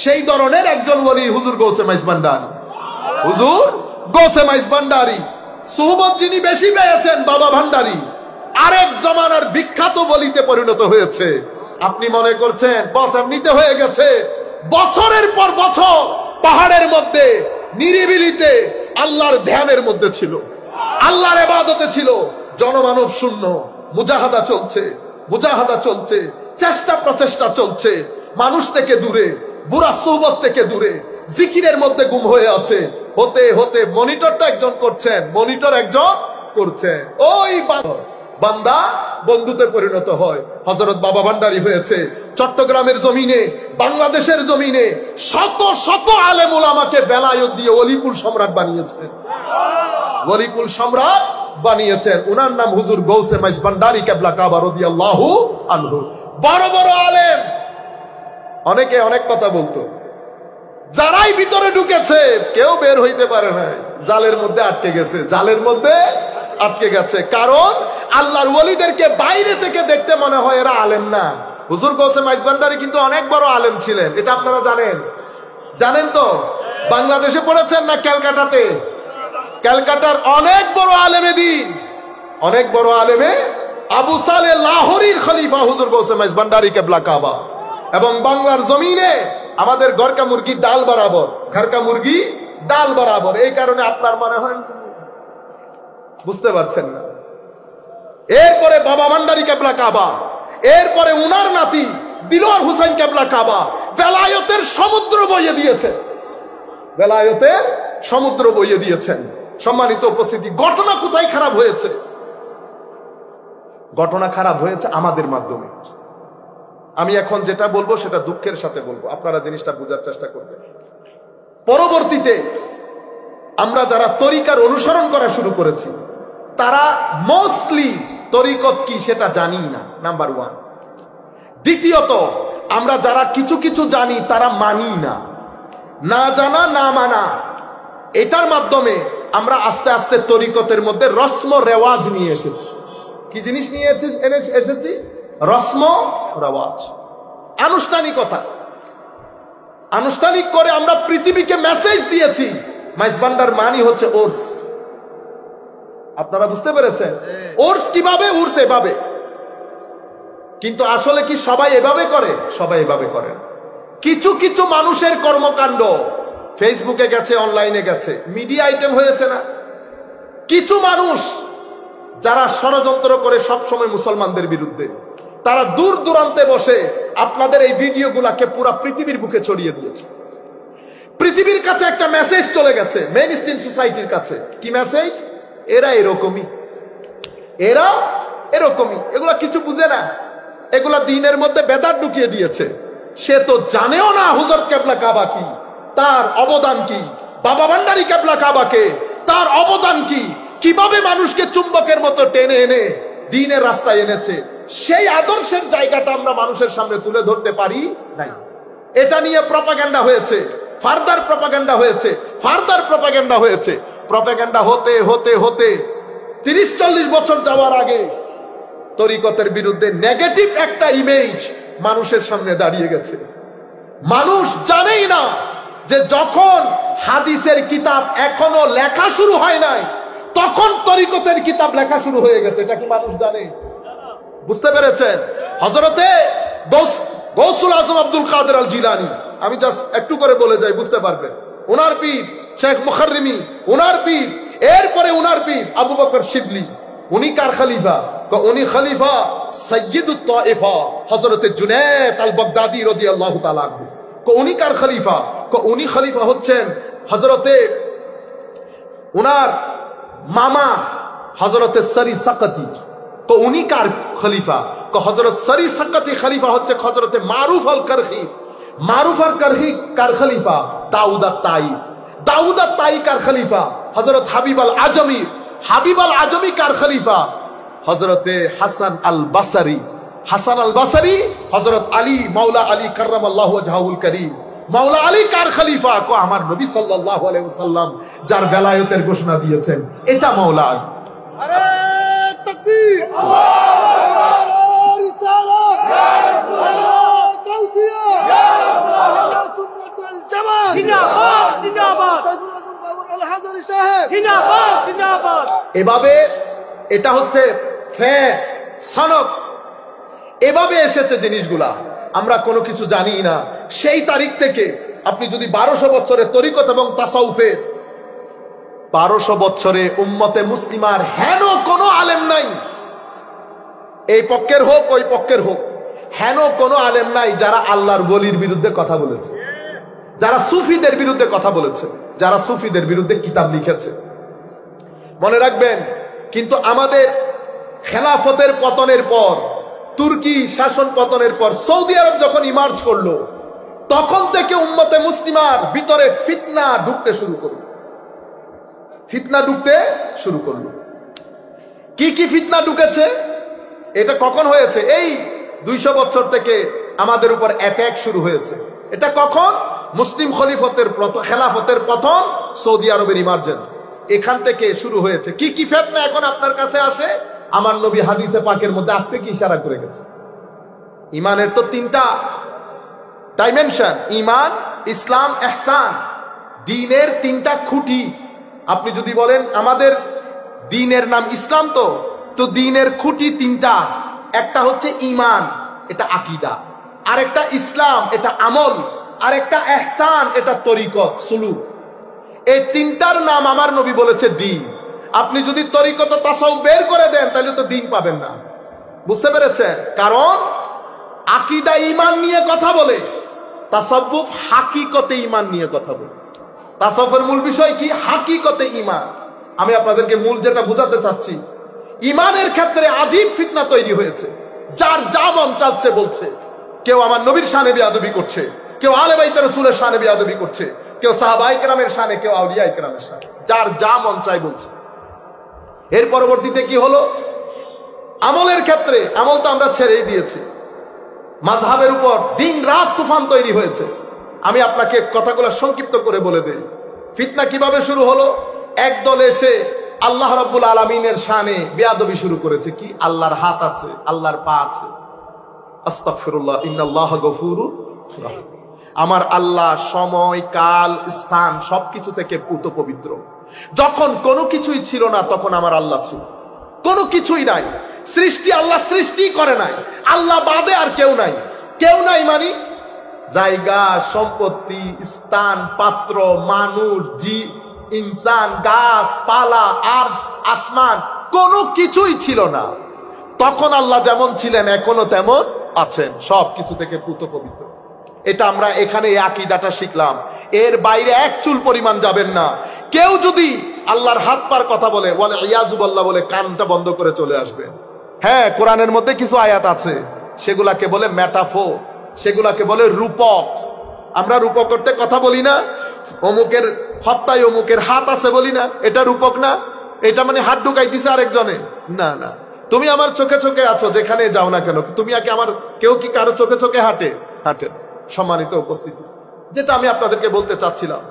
সেই ধরনের একজন ওলি হুজুর গৌসে মাইজ ভান্ডারী। হুজুর গৌসে মাইজ ভান্ডারী সুহবত যিনি বেশি পেয়েছেন বাবা ভান্ডারী আরেক জমানার বিখ্যাত ওলিতে পরিণত হয়েছে। আপনি মনে করছেন বস এমনিতে হয়ে গেছে? বছরের পর বছর পাহাড়ের মধ্যে নিরিবিলিতে আল্লাহর ধ্যানের মধ্যে ছিল, আল্লাহর ইবাদতে ছিল, জনমানব শূন্য, মুজাহাদা চলছে, চেষ্টা প্রচেষ্টা চলছে, মানুষ থেকে দূরে, বুরা সুহবত থেকে দূরে, জিকিরের মধ্যে গুম হয়ে আছে। হতে হতে মনিটরটা একজন করছেন, মনিটর একজন করছেন, ওই বান্দা বন্ধুতে পরিণত হয়। হযরত বাবা ভান্ডারী হয়েছে চট্টগ্রামের জমিনে, বাংলাদেশের জমিনে শত শত আলেম উলামাকে বেলায়েত দিয়ে ওলিকুল সম্রাট বানিয়েছেন, ওলিকুল সম্রাট বানিয়েছেন। উনার নাম হুজুর গৌসে মাইজ ভান্ডারী কেবলা কাবা রাদিয়াল্লাহু আনহু। বড় বড় আলেম, অনেকে অনেক কথা বলতো, যারাই ভিতরে ঢুকেছে কেউ বের হইতে পারে না, জালের মধ্যে আটকে গেছে, জালের মধ্যে আটকে গেছে। কারণ আল্লাহর ওলিদেরকে বাইরে থেকে দেখতে মনে হয় এরা আলেম না। হুজুর গৌসে মাইজ ভান্ডারী কিন্তু অনেক বড় আলেম ছিলেন, এটা আপনারা জানেন তো? বাংলাদেশে পড়েছেন না ক্যালকাটাতে? ক্যালকাটার অনেক বড় আলেমে দিন, অনেক বড় আলেমে আবু সালে লাহোরীর খলিফা হুজুর গৌসে মাইজ ভান্ডারী কেবলা কাবা। এবং বাংলার জমিনে আমাদের ঘরকা মুরগি ডাল বরাবর, ঘরকা মুরগি ডাল বরাবর। এই কারণে আপনার মনে হয় বুঝতে পারছেন না। এরপরে বাবা ভান্ডারী কেবলা কাবা, এরপরে উনার নাতি দিলওয়ার হোসেন কেবলা কাবা বেলায়েতের সমুদ্র বইয়ে দিয়েছেন, বেলায়েতের সমুদ্র বইয়ে দিয়েছেন। সম্মানিত উপস্থিতি, ঘটনা কোথায় খারাপ হয়েছে? ঘটনা খারাপ হয়েছে আমাদের মাধ্যমে। আমি এখন যেটা বলবো সেটা দুঃখের সাথে বলবো, আপনারা জিনিসটা বোঝার চেষ্টা করবেন। পরবর্তীতে আমরা যারা তরিকার অনুসরণ করা শুরু করেছি তারা মোস্টলি তরিকত কি সেটা জানি না, নাম্বার ওয়ান। দ্বিতীয়ত, আমরা যারা কিছু কিছু জানি তারা মানি না, না জানা না মানা, এটার মাধ্যমে আমরা আস্তে আস্তে তরিকতের মধ্যে রসম রেওয়াজ নিয়ে এসেছি। কি জিনিস নিয়ে এসেছি? রসম রেওয়াজ, আনুষ্ঠানিকতা। আনুষ্ঠানিক করে আমরা পৃথিবীকে মেসেজ দিয়েছি মাইজ ভান্ডার মানি হচ্ছে ওর্স। আপনারা বুঝতে পেরেছেন? ওর্স কিভাবে? উর্স এভাবে। কিন্তু আসলে কি সবাই এভাবে করে? সবাই এভাবে করে। কিছু কিছু মানুষের কর্মকাণ্ড ফেসবুকে গেছে, অনলাইনে গেছে, মিডিয়া আইটেম হয়েছে না? কিছু মানুষ যারা ষড়যন্ত্র করে সবসময় মুসলমানদের বিরুদ্ধে, তারা দূর দূরান্তে বসে আপনাদের এই ভিডিওগুলাকে পুরো পৃথিবীর বুকে ছড়িয়ে দিয়েছে। পৃথিবীর কাছে একটা মেসেজ চলে গেছে, মেইন স্ট্রিম সোসাইটির কাছে। কি মেসেজ? এরা এরকমই, এরা এরকমই, এগুলা কিছু বুঝে না, এগুলা দিনের মধ্যে বেদাত ঢুকিয়ে দিয়েছে। সে তো জানেও না হুজুর কেবলা কাবা কি, তার অবদান কি, বাবা ভান্ডারী কেবলা কাবাকে তার অবদান কি, কিভাবে মানুষকে চুম্বকের মতো টেনে এনে দ্বীনের রাস্তায় এনেছে, সেই আদর্শের জায়গাটা আমরা মানুষের সামনে তুলে ধরতে পারি নাই। এটা নিয়ে প্রপাগান্ডা হয়েছে, ফার্দার প্রপাগান্ডা হয়েছে, ফার্দার প্রপাগান্ডা হয়েছে। প্রপাগান্ডা হতে হতে হতে 30-40 বছর যাওয়ার আগে তরিকতের বিরুদ্ধে নেগেটিভ একটা ইমেজ মানুষের সামনে দাঁড়িয়ে গেছে। মানুষ জানেই না যে যখন হাদিসের কিতাব এখনো লেখা শুরু হয় নাই তখন তরিকতের কিতাব লেখা শুরু হয়ে গেছে। এটা কি মানুষ জানে? বুঝতে পেরেছেন? হযরতে গৌসুল আজম আব্দুল কাদের আল জিলানী, আমি জাস্ট একটু করে বলে যাই, বুঝতে পারবেন। ওনার পীর শেখ মুখাররিমি, ওনার পীর, এরপরে ওনার পীর আবু বকর শিবলি। উনি কার খলিফা? উনি খলিফা সৈয়দুত তায়েফা হযরতে জুনায়েদ আল বাগদাদি রাদিয়াল্লাহু তাআলা আনহু। উনি কার খলিফা? উনি খলিফা হচ্ছেন হযরতে উনার মামা হযরতে সরি সাকাতি। তো উনি কার খলিফা? হযরত সরি সাকাতি খলিফা হচ্ছে হযরতে মারুফ আল কারখি। মারুফ আল কারখি কার খলিফা? দাউদ আত-তাই। দাউদ আত-তাই কার খলিফা? হযরত হাবিব আল আজমি। হাবিব আল আজমি কার খলিফা? হযরতে হাসান আল বাসারি। হাসান আল বাসারি হযরত আলী মাওলা আলী কাররামাল্লাহু ওয়াজহাহুল কারীম। মাওলা আলী কার খলিফা? আমার নবী সাল্লাল্লাহু আলাইহি ওয়াসাল্লাম যার বেলায়েতের ঘোষণা দিয়েছেন, এটা মাওলা আলী। নারে তাকবীর, আল্লাহু রিসালাত, ইয়া রাসূলুল্লাহ, গাউসিয়া, ইয়া রাসূলুল্লাহ, সুন্নাত জিন্দাবাদ জিন্দাবাদ সাইফুল আজম বাবর আল হাজারী সাহেব জিন্দাবাদ জিন্দাবাদ। এভাবে এটা হচ্ছে ফেস সনদ, এভাবে এসেছে জিনিসগুলা। আমরা কোনো কিছু জানি না। সেই তারিখ থেকে আপনি যদি 1200 বছরের তরিকত এবং তাসাউফের 1200 বছরে উম্মতে মুসলিমার হেন কোনো আলেম নাই, এই পক্ষের হোক ওই পক্ষের হোক, হেন কোনো আলেম নাই যারা আল্লাহর ওলির বিরুদ্ধে কথা বলেছে, যারা সুফিদের বিরুদ্ধে কথা বলেছে, যারা সুফিদের বিরুদ্ধে কিতাব লিখেছে। মনে রাখবেন, কিন্তু আমাদের খেলাফতের পতনের পর, তুর্কি শাসন পতনের পর সৌদি আরব যখন ইমার্জ করলো, তখন থেকে উম্মতে মুসলিমার ভিতরে ফিতনা ঢুকতে শুরু করলো। ফিতনা ঢুকতে শুরু করলো। কি কি ফিতনা ঢুকেছে? এটা কখন হয়েছে? এই 200 বছর থেকে আমাদের উপর অ্যাটাক শুরু হয়েছে। এটা কখন? মুসলিম খলিফতের খেলাফতের পতন, সৌদি আরবের ইমার্জেন্স, এখান থেকে শুরু হয়েছে। কি কি ফিতনা এখন আপনার কাছে আসে? আমার নবী হাদিসে পাকের মধ্যে আপনি কি ইশারা করে গেছে। ইমানের তো 3টা ডাইমেনশন, ইমান, ইসলাম, ইহসান। দ্বীনের 3টা খুঁটি। আপনি যদি বলেন আমাদের দ্বীনের নাম ইসলাম, তো দ্বীনের খুঁটি 3টা। একটা হচ্ছে ইমান, এটা আকীদা, আরেকটা ইসলাম, এটা আমল, আরেকটা ইহসান, এটা তরিকত সুলুক। এই 3টার নাম আমার নবী বলেছে দ্বীন। আপনি যদি তরিকত তাসাউফ বের করে দেন তাহলে তো দ্বীন পাবেন না। বুঝতে পেরেছেন? কারণ আকীদা ঈমান নিয়ে কথা বলে, তাসাউফ হাকিকতে ঈমান নিয়ে কথা বলে। তাসাউফের মূল বিষয় কি? হাকিকতে ঈমান। আমি আপনাদেরকে মূল যেটা বোঝাতে চাচ্ছি, ঈমানের ক্ষেত্রে আজীব ফিতনা তৈরি হয়েছে। যার যা মন চাচ্ছে বলছে। কেউ আমার নবীর শানে বেয়াদবি করছে, কেউ আলে বাইতে রাসূলের শানে বেয়াদবি করছে, কেউ সাহাবায়ে কেরামের শানে, কেউ আউলিয়ায়ে কেরামের শানে, যার যা মন চায় বলছে। এর পরবর্তীতে কি হলো? আমলের ক্ষেত্রে, আমল তো আমরা ছেড়েই দিয়েছি। মাযহাবের উপর দিন রাত তুফান তৈরি হয়েছে। আমি আপনাকে কথাগুলো সংক্ষিপ্ত করে বলে দেই। ফিতনা কিভাবে শুরু হলো? একদল এসে আল্লাহ রাব্বুল আলামিনের শানে বেয়াদবি শুরু করেছে। কি? আল্লাহর হাত আছে, আল্লাহর পা আছে। আস্তাগফিরুল্লাহ, ইন্নাল্লাহা গফুরুর রাহিম। আমার আল্লাহ সময়, কাল, স্থান সবকিছু থেকে পুত পবিত্র। যখন কোনো কিছুই ছিল না তখন আমার আল্লাহ ছিল। কোনো কিছুই নাই, সৃষ্টি আল্লাহ সৃষ্টি করে নাই, আল্লাহ বাদে আর কেউ নাই। কেউ নাই মানে জায়গা, সম্পত্তি, স্থান, পাত্র, মানুষ, ইনসান, গাছ পালা, আরশ, আসমান, কোনো কিছুই ছিল না। তখন আল্লাহ যেমন ছিলেন এখনো তেমন আছেন, সবকিছু থেকে পুত পবিত্র। এটা আমরা এখানে এই আকীদাটা শিখলাম। এর বাইরে এক চুল পরিমাণ যাবেন না। কেউ যদি আল্লাহর হাত পার কথা বলে ইয়াজুবাল্লাহ বলে কানটা বন্ধ করে চলে আসবেন। হ্যাঁ, কোরআনের মধ্যে কিছু আয়াত আছে, সেগুলাকে বলে মেটাফোর, সেগুলাকে বলে রূপক। আমরা রূপক করতে কথা বলি না, অমুকের হত্যায় অমুকের হাত আছে বলি না, এটা রূপক না। এটা মানে হাত ঢুকাই দিছে আরেকজনে। না না, তুমি আমার চোখে চোখে আছো, যেখানে যাও না কেন, তুমি আগে আমার, কেউ কি কারো চোখে চোখে হাঁটে? হাঁটে। সম্মানিত উপস্থিতি, যেটা আমি আপনাদেরকে বলতে চাচ্ছিলাম,